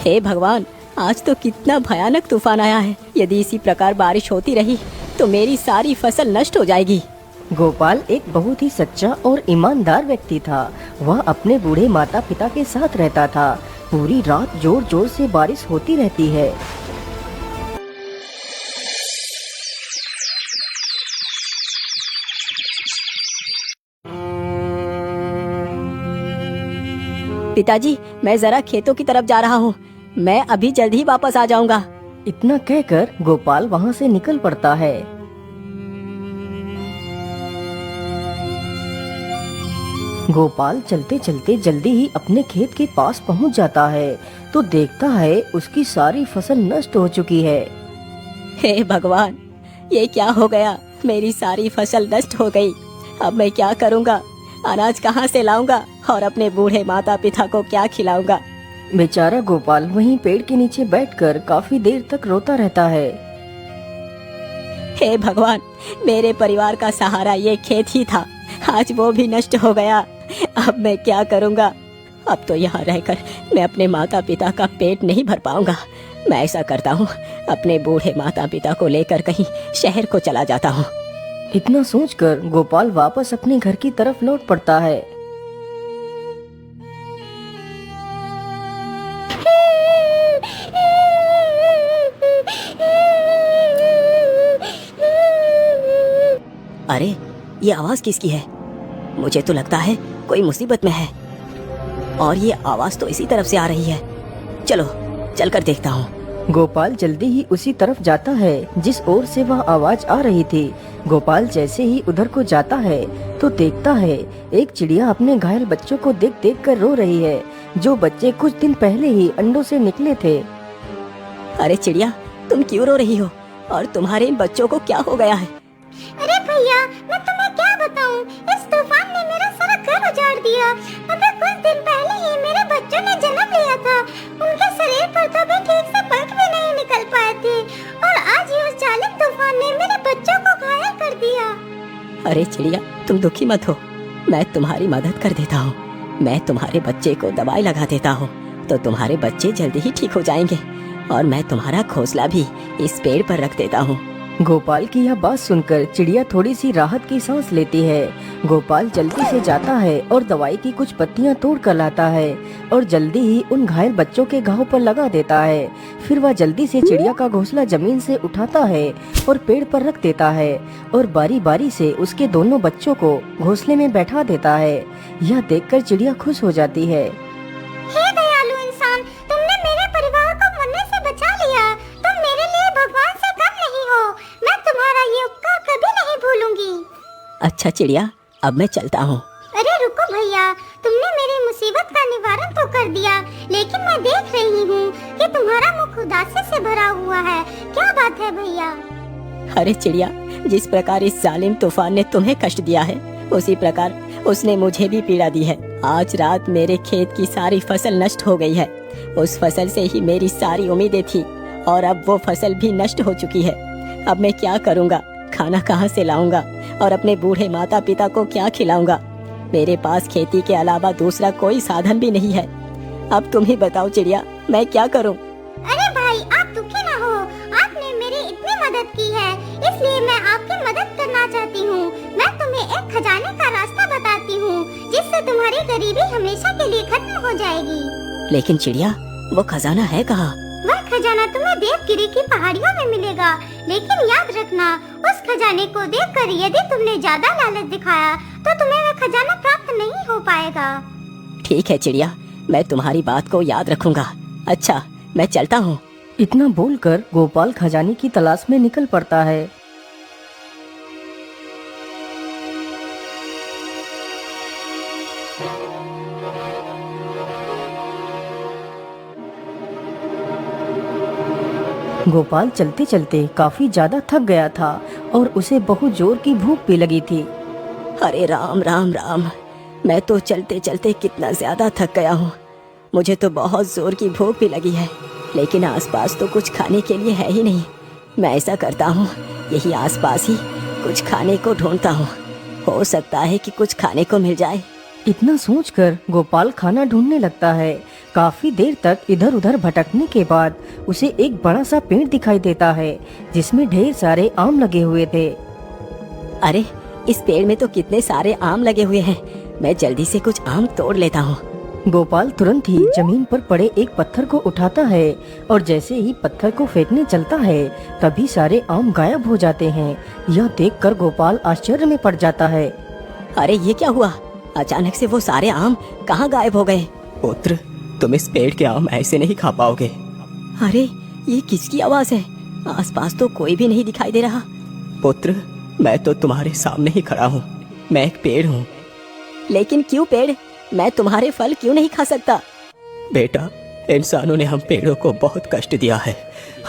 हे भगवान, आज तो कितना भयानक तूफान आया है। यदि इसी प्रकार बारिश होती रही तो मेरी सारी फसल नष्ट हो जाएगी। गोपाल एक बहुत ही सच्चा और ईमानदार व्यक्ति था। वह अपने बूढ़े माता पिता के साथ रहता था। पूरी रात जोर जोर से बारिश होती रहती है। पिताजी, मैं जरा खेतों की तरफ जा रहा हूँ। मैं अभी जल्द ही वापस आ जाऊंगा। इतना कहकर गोपाल वहाँ से निकल पड़ता है। गोपाल चलते चलते जल्दी ही अपने खेत के पास पहुँच जाता है तो देखता है उसकी सारी फसल नष्ट हो चुकी है। हे भगवान, ये क्या हो गया? मेरी सारी फसल नष्ट हो गई। अब मैं क्या करूँगा? अनाज कहाँ से लाऊंगा और अपने बूढ़े माता पिता को क्या खिलाऊंगा? बेचारा गोपाल वहीं पेड़ के नीचे बैठकर काफी देर तक रोता रहता है। हे भगवान, मेरे परिवार का सहारा ये खेत ही था, आज वो भी नष्ट हो गया। अब मैं क्या करूँगा? अब तो यहाँ रहकर मैं अपने माता पिता का पेट नहीं भर पाऊंगा। मैं ऐसा करता हूँ, अपने बूढ़े माता पिता को लेकर कहीं शहर को चला जाता हूँ। इतना सोचकर गोपाल वापस अपने घर की तरफ लौट पड़ता है। अरे, ये आवाज किसकी है? मुझे तो लगता है कोई मुसीबत में है और ये आवाज तो इसी तरफ से आ रही है। चलो चलकर देखता हूँ। गोपाल जल्दी ही उसी तरफ जाता है जिस ओर से वह आवाज आ रही थी। गोपाल जैसे ही उधर को जाता है तो देखता है एक चिड़िया अपने घायल बच्चों को देख देख कर रो रही है, जो बच्चे कुछ दिन पहले ही अंडों से निकले थे। अरे चिड़िया, तुम क्यों रो रही हो और तुम्हारे इन बच्चों को क्या हो गया है? अरे भैया, मैं तुम्हें क्या बताऊं, इस तूफान ने मेरा सारा घर उजाड़ दिया। अभी कुछ दिन पहले ही मेरे बच्चों ने जन्म लिया था। उनके शरीर पर तो भी ठीक से पंख भी नहीं निकल पाए थे और आज ही उस जालिम तूफान ने मेरे बच्चों को घायल कर दिया। अरे चिड़िया, तुम दुखी मत हो, मैं तुम्हारी मदद कर देता हूँ। मैं तुम्हारे बच्चे को दवाई लगा देता हूँ तो तुम्हारे बच्चे जल्दी ही ठीक हो जाएंगे और मैं तुम्हारा घोंसला भी इस पेड़ पर रख देता हूँ। गोपाल की यह बात सुनकर चिड़िया थोड़ी सी राहत की सांस लेती है। गोपाल जल्दी से जाता है और दवाई की कुछ पत्तियां तोड़ कर लाता है और जल्दी ही उन घायल बच्चों के घाव पर लगा देता है। फिर वह जल्दी से चिड़िया का घोंसला जमीन से उठाता है और पेड़ पर रख देता है और बारी बारी से उसके दोनों बच्चों को घोंसले में बैठा देता है। यह देखकर चिड़िया खुश हो जाती है। हे दयालु इंसान, तुमने मेरे परिवार को मरने से बचा लिया। तुम मेरे लिए भगवान से कम नहीं हो। मैं तुम्हारा ये उपकार कभी नहीं भूलूंगी। अच्छा चिड़िया, अब मैं चलता हूँ। अरे रुको भैया, तुमने मेरी मुसीबत का निवारण तो कर दिया, लेकिन मैं देख रही हूँ कि तुम्हारा मुख उदासी से भरा हुआ है। क्या बात है भैया? अरे चिड़िया, जिस प्रकार इस जालिम तूफान ने तुम्हें कष्ट दिया है उसी प्रकार उसने मुझे भी पीड़ा दी है। आज रात मेरे खेत की सारी फसल नष्ट हो गई है। उस फसल से ही मेरी सारी उम्मीदें थी और अब वो फसल भी नष्ट हो चुकी है। अब मैं क्या करूँगा? खाना कहाँ से लाऊंगा और अपने बूढ़े माता पिता को क्या खिलाऊंगा? मेरे पास खेती के अलावा दूसरा कोई साधन भी नहीं है। अब तुम ही बताओ चिड़िया, मैं क्या करूं? अरे भाई, आप दुखी ना हो। आपने मेरी इतनी मदद की है, इसलिए मैं आपकी मदद करना चाहती हूँ। मैं तुम्हें एक खजाने का रास्ता बताती हूँ, जिससे तुम्हारी गरीबी हमेशा के लिए खत्म हो जाएगी। लेकिन चिड़िया, वो खजाना है कहाँ? वह खजाना तुम्हें देवगिरी की पहाड़ियों में मिलेगा, लेकिन याद रखना, उस खजाने को देखकर यदि तुमने ज्यादा लालच दिखाया तो तुम्हें वह खजाना प्राप्त नहीं हो पाएगा। ठीक है चिड़िया, मैं तुम्हारी बात को याद रखूंगा। अच्छा, मैं चलता हूँ। इतना बोलकर गोपाल खजाने की तलाश में निकल पड़ता है। गोपाल चलते चलते काफी ज्यादा थक गया था और उसे बहुत जोर की भूख भी लगी थी। अरे राम राम राम, मैं तो चलते चलते कितना ज्यादा थक गया हूँ। मुझे तो बहुत जोर की भूख भी लगी है, लेकिन आसपास तो कुछ खाने के लिए है ही नहीं। मैं ऐसा करता हूँ, यही आसपास ही कुछ खाने को ढूंढता हूँ। हो सकता है कि कुछ खाने को मिल जाए। इतना सोचकर गोपाल खाना ढूंढने लगता है। काफी देर तक इधर उधर भटकने के बाद उसे एक बड़ा सा पेड़ दिखाई देता है जिसमें ढेर सारे आम लगे हुए थे। अरे इस पेड़ में तो कितने सारे आम लगे हुए हैं, मैं जल्दी से कुछ आम तोड़ लेता हूँ। गोपाल तुरंत ही जमीन पर पड़े एक पत्थर को उठाता है और जैसे ही पत्थर को फेंकने चलता है तभी सारे आम गायब हो जाते हैं। यह देखकर गोपाल आश्चर्य में पड़ जाता है। अरे ये क्या हुआ, अचानक से वो सारे आम कहाँ गायब हो गए? पुत्र, तुम इस पेड़ के आम ऐसे नहीं खा पाओगे। अरे ये किसकी आवाज है? आसपास तो कोई भी नहीं दिखाई दे रहा। पुत्र, मैं तो तुम्हारे सामने ही खड़ा हूँ। मैं एक पेड़ हूँ। लेकिन क्यों पेड़? मैं तुम्हारे फल क्यों नहीं खा सकता? बेटा, इंसानों ने हम पेड़ों को बहुत कष्ट दिया है।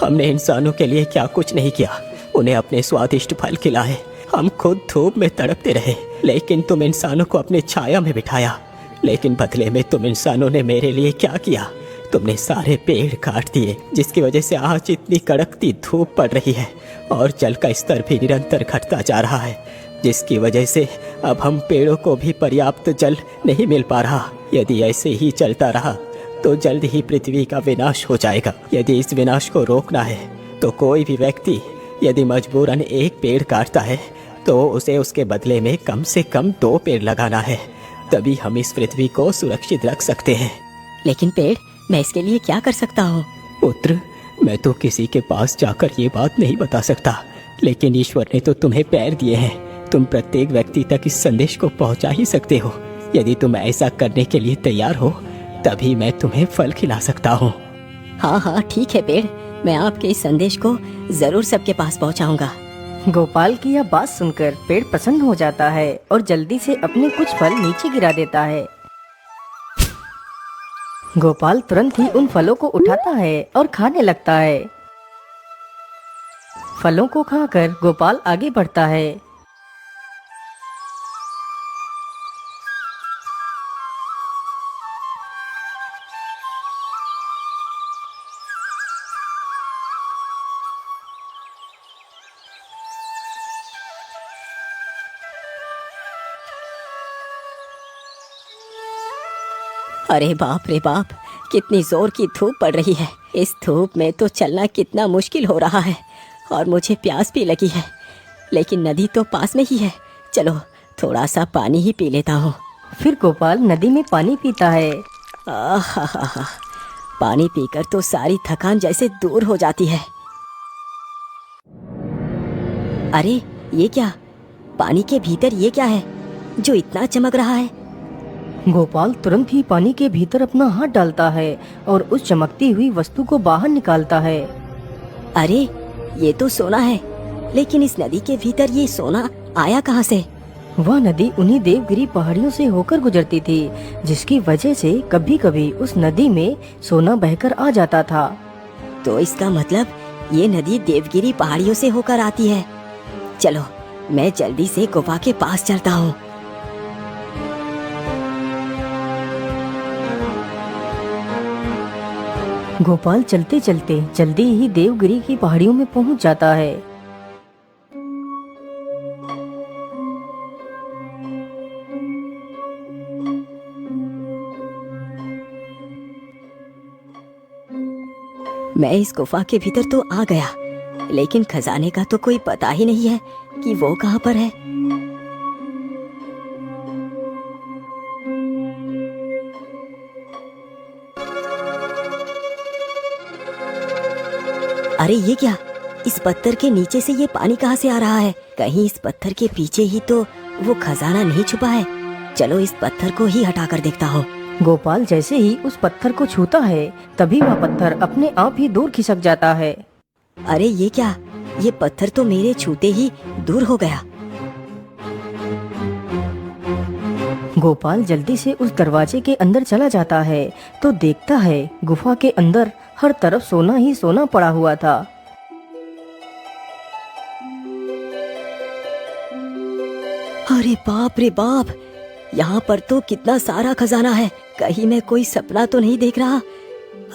हमने इंसानों के लिए क्या कुछ नहीं किया, उन्हें अपने स्वादिष्ट फल खिलाए। हम खुद धूप में तड़पते रहे, लेकिन तुम इंसानों को अपने छाया में बिठाया। लेकिन बदले में तुम इंसानों ने मेरे लिए क्या किया? तुमने सारे पेड़ काट दिए, जिसकी वजह से आज इतनी कड़कती धूप पड़ रही है और जल का स्तर भी निरंतर घटता जा रहा है, जिसकी वजह से अब हम पेड़ों को भी पर्याप्त जल नहीं मिल पा रहा। यदि ऐसे ही चलता रहा तो जल्द ही पृथ्वी का विनाश हो जाएगा। यदि इस विनाश को रोकना है तो कोई भी व्यक्ति यदि मजबूरन एक पेड़ काटता है तो उसे उसके बदले में कम से कम 2 पेड़ लगाना है, तभी हम इस पृथ्वी को सुरक्षित रख सकते हैं। लेकिन पेड़, मैं इसके लिए क्या कर सकता हूँ? पुत्र, मैं तो किसी के पास जाकर ये बात नहीं बता सकता, लेकिन ईश्वर ने तो तुम्हें पैर दिए हैं। तुम प्रत्येक व्यक्ति तक इस संदेश को पहुंचा ही सकते हो। यदि तुम ऐसा करने के लिए तैयार हो तभी मैं तुम्हें फल खिला सकता हूँ। हाँ हाँ ठीक है पेड़, मैं आपके इस संदेश को जरूर सबके पास पहुँचाऊंगा। गोपाल की यह बात सुनकर पेड़ प्रसन्न हो जाता है और जल्दी से अपने कुछ फल नीचे गिरा देता है। गोपाल तुरंत ही उन फलों को उठाता है और खाने लगता है। फलों को खाकर गोपाल आगे बढ़ता है। अरे बाप रे बाप, कितनी जोर की धूप पड़ रही है। इस धूप में तो चलना कितना मुश्किल हो रहा है और मुझे प्यास भी लगी है, लेकिन नदी तो पास में ही है। चलो थोड़ा सा पानी ही पी लेता हूँ। फिर गोपाल नदी में पानी पीता है। आहा, पानी पीकर तो सारी थकान जैसे दूर हो जाती है। अरे ये क्या, पानी के भीतर ये क्या है जो इतना चमक रहा है? गोपाल तुरंत ही पानी के भीतर अपना हाथ डालता है और उस चमकती हुई वस्तु को बाहर निकालता है। अरे ये तो सोना है, लेकिन इस नदी के भीतर ये सोना आया कहाँ से? वह नदी उन्हीं देवगिरी पहाड़ियों से होकर गुजरती थी, जिसकी वजह से कभी कभी उस नदी में सोना बहकर आ जाता था। तो इसका मतलब ये नदी देवगिरी पहाड़ियों से होकर आती है। चलो मैं जल्दी से गुफा के पास चलता हूँ। गोपाल चलते चलते जल्दी ही देवगिरी की पहाड़ियों में पहुंच जाता है। मैं इस गुफा के भीतर तो आ गया, लेकिन खजाने का तो कोई पता ही नहीं है कि वो कहाँ पर है। अरे ये क्या, इस पत्थर के नीचे से ये पानी कहाँ से आ रहा है? कहीं इस पत्थर के पीछे ही तो वो खजाना नहीं छुपा है? चलो इस पत्थर को ही हटाकर देखता हूँ। गोपाल जैसे ही उस पत्थर को छूता है तभी वह पत्थर अपने आप ही दूर खिसक जाता है। अरे ये क्या, ये पत्थर तो मेरे छूते ही दूर हो गया। गोपाल जल्दी से उस दरवाजे के अंदर चला जाता है तो देखता है गुफा के अंदर हर तरफ सोना ही सोना पड़ा हुआ था। अरे बाप रे बाप, यहाँ पर तो कितना सारा खजाना है। कहीं मैं कोई सपना तो नहीं देख रहा?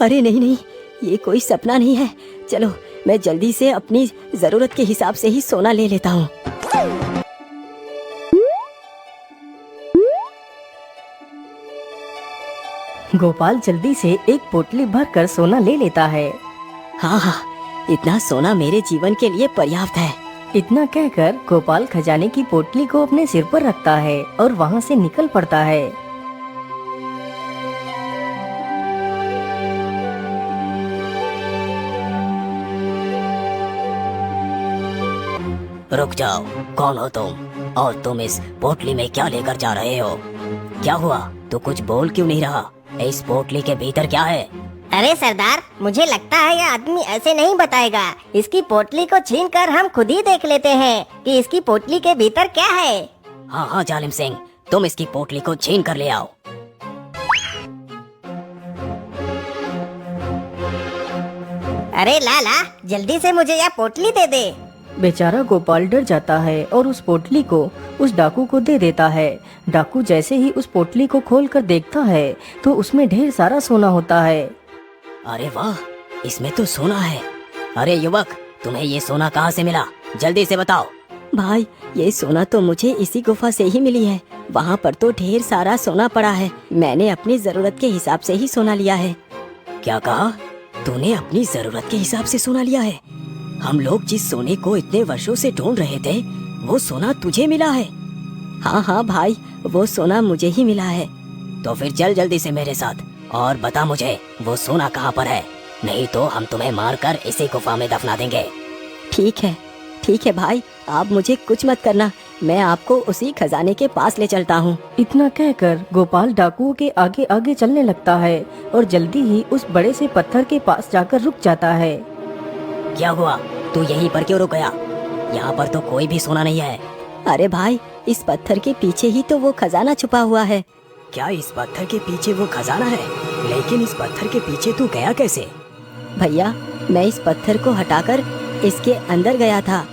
अरे नहीं नहीं, ये कोई सपना नहीं है। चलो मैं जल्दी से अपनी जरूरत के हिसाब से ही सोना ले लेता हूँ। गोपाल जल्दी से एक पोटली भरकर सोना ले लेता है। हाँ हाँ, इतना सोना मेरे जीवन के लिए पर्याप्त है। इतना कहकर गोपाल खजाने की पोटली को अपने सिर पर रखता है और वहाँ से निकल पड़ता है। रुक जाओ, कौन हो तुम? और तुम इस पोटली में क्या लेकर जा रहे हो? क्या हुआ? तू कुछ बोल क्यों नहीं रहा? इस पोटली के भीतर क्या है? अरे सरदार, मुझे लगता है यह आदमी ऐसे नहीं बताएगा। इसकी पोटली को छीनकर हम खुद ही देख लेते हैं कि इसकी पोटली के भीतर क्या है। हाँ हाँ जालिम सिंह, तुम इसकी पोटली को छीन कर ले आओ। अरे लाला, जल्दी से मुझे यह पोटली दे दे। बेचारा गोपाल डर जाता है और उस पोटली को उस डाकू को दे देता है। डाकू जैसे ही उस पोटली को खोलकर देखता है तो उसमें ढेर सारा सोना होता है। अरे वाह, इसमें तो सोना है। अरे युवक, तुम्हें ये सोना कहाँ से मिला? जल्दी से बताओ। भाई, ये सोना तो मुझे इसी गुफा से ही मिली है। वहाँ पर तो ढेर सारा सोना पड़ा है। मैंने अपनी जरूरत के हिसाब से ही सोना लिया है। क्या कहा? तूने अपनी जरूरत के हिसाब से सोना लिया है? हम लोग जिस सोने को इतने वर्षों से ढूंढ रहे थे, वो सोना तुझे मिला है? हाँ हाँ भाई, वो सोना मुझे ही मिला है। तो फिर चल जल्दी से मेरे साथ और बता मुझे वो सोना कहाँ पर है, नहीं तो हम तुम्हें मारकर इसी गुफा में दफना देंगे। ठीक है भाई, आप मुझे कुछ मत करना। मैं आपको उसी खजाने के पास ले चलता हूँ। इतना कहकर गोपाल डाकुओं के आगे आगे चलने लगता है और जल्दी ही उस बड़े से पत्थर के पास जाकर रुक जाता है। क्या हुआ? तू यहीं पर क्यों रुक गया? यहाँ पर तो कोई भी सोना नहीं है। अरे भाई, इस पत्थर के पीछे ही तो वो खजाना छुपा हुआ है। क्या इस पत्थर के पीछे वो खजाना है? लेकिन इस पत्थर के पीछे तू गया कैसे? भैया, मैं इस पत्थर को हटाकर इसके अंदर गया था।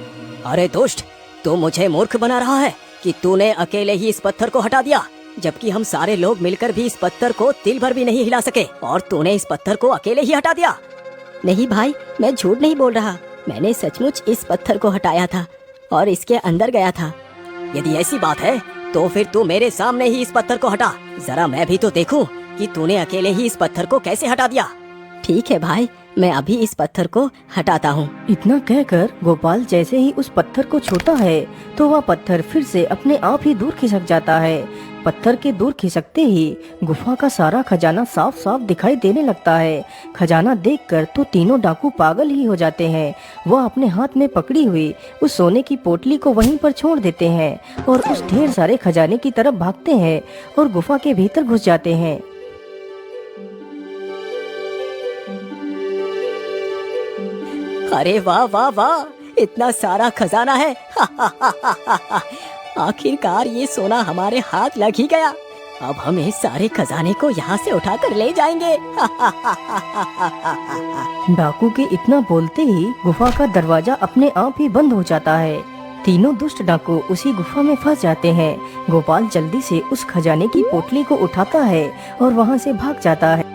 अरे दोस्त, तू मुझे मूर्ख बना रहा है कि तूने अकेले ही इस पत्थर को हटा दिया, जबकि हम सारे लोग मिलकर भी इस पत्थर को तिल भर भी नहीं हिला सके, और तूने इस पत्थर को अकेले ही हटा दिया। नहीं भाई, मैं झूठ नहीं बोल रहा। मैंने सचमुच इस पत्थर को हटाया था और इसके अंदर गया था। यदि ऐसी बात है तो फिर तू मेरे सामने ही इस पत्थर को हटा। जरा मैं भी तो देखूं कि तूने अकेले ही इस पत्थर को कैसे हटा दिया। ठीक है भाई, मैं अभी इस पत्थर को हटाता हूँ। इतना कहकर गोपाल जैसे ही उस पत्थर को छूता है तो वह पत्थर फिर से अपने आप ही दूर खिसक जाता है। पत्थर के दूर खिसकते ही गुफा का सारा खजाना साफ साफ दिखाई देने लगता है। खजाना देखकर तो तीनों डाकू पागल ही हो जाते हैं। वह अपने हाथ में पकड़ी हुई उस सोने की पोटली को वहीं पर छोड़ देते हैं और उस ढेर सारे खजाने की तरफ भागते हैं और गुफा के भीतर घुस जाते हैं। अरे वाह वाह वाह, इतना सारा खजाना है। आखिरकार ये सोना हमारे हाथ लग ही गया। अब हम इस सारे खजाने को यहाँ से उठाकर ले जाएंगे। डाकू के इतना बोलते ही गुफा का दरवाजा अपने आप ही बंद हो जाता है। तीनों दुष्ट डाकू उसी गुफा में फंस जाते हैं। गोपाल जल्दी से उस खजाने की पोटली को उठाता है और वहाँ से भाग जाता है।